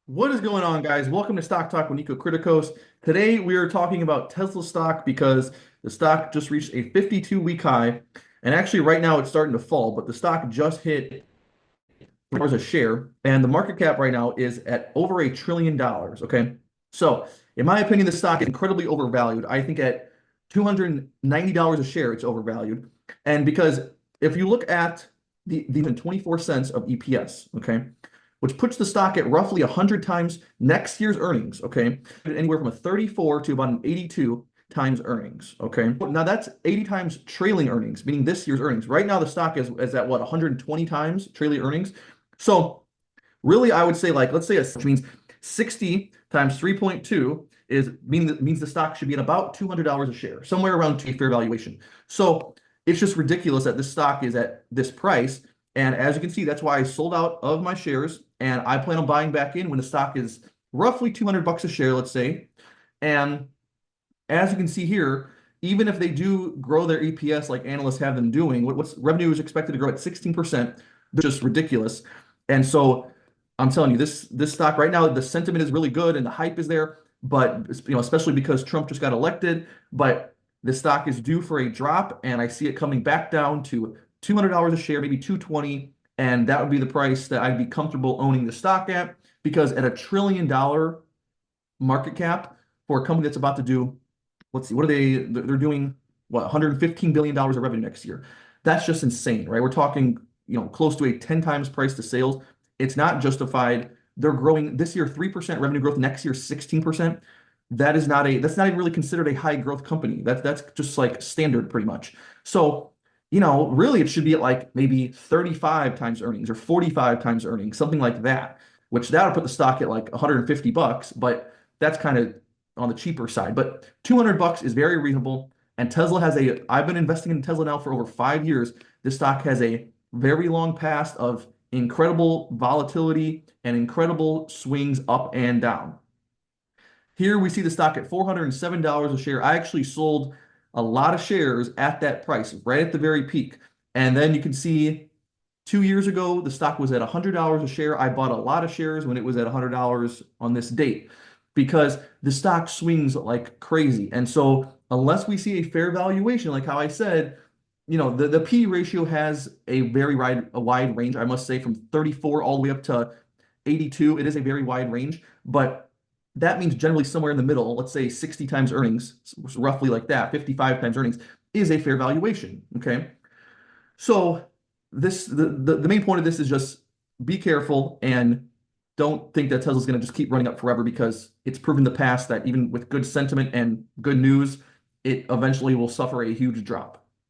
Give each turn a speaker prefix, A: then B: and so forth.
A: What is going on, guys? Welcome to Stock Talk with Nico Kritikos. Today, we are talking about Tesla stock because the stock just reached a 52-week high. And actually, right now, it's starting to fall, but the stock just hit $4 a share. And the market cap right now is at over $1 trillion. Okay. So, in my opinion, the stock is incredibly overvalued. I think at $290 a share, it's overvalued. And because if you look at the even 24 cents of EPS, okay, which puts the stock at roughly 100 times next year's earnings, okay? Anywhere from a 34 to about an 82 times earnings, okay? Now that's 80 times trailing earnings, meaning this year's earnings. Right now the stock is at what, 120 times trailing earnings? So really I would say like, let's say which means 60 times 3.2 means the stock should be at about $200 a share, somewhere around fair valuation. So it's just ridiculous that this stock is at this price. And as you can see, that's why I sold out of my shares and I plan on buying back in when the stock is roughly 200 bucks a share, let's say. And as you can see here, even if they do grow their EPS like analysts have them doing, what's revenue is expected to grow at 16%, just ridiculous. And so I'm telling you, this stock right now, the sentiment is really good and the hype is there, but especially because Trump just got elected, but the stock is due for a drop, and I see it coming back down to $200 a share, maybe 220, and that would be the price that I'd be comfortable owning the stock at, because at $1 trillion market cap for a company that's about to do, let's see, what are they're doing, what, $115 billion of revenue next year. That's just insane, right? We're talking, close to a 10 times price to sales. It's not justified. They're growing this year 3% revenue growth, next year 16%. That's not even really considered a high growth company. That's just like standard pretty much. So, really it should be at like maybe 35 times earnings or 45 times earnings, something like that, which that would put the stock at like 150 bucks, but that's kind of on the cheaper side. But 200 bucks is very reasonable. And I've been investing in Tesla now for over 5 years. This stock has a very long past of incredible volatility and incredible swings up and down. Here we see the stock at $407 a share. I actually sold a lot of shares at that price, right at the very peak. And then you can see 2 years ago, the stock was at $100 a share. I bought a lot of shares when it was at $100 on this date because the stock swings like crazy. And so unless we see a fair valuation, like how I said, the P ratio has a wide range, I must say, from 34 all the way up to 82. It is a very wide range, but that means generally somewhere in the middle, let's say 60 times earnings, roughly like that, 55 times earnings is a fair valuation. Okay. So the main point of this is just be careful and don't think that Tesla's going to just keep running up forever, because it's proven in the past that even with good sentiment and good news, it eventually will suffer a huge drop.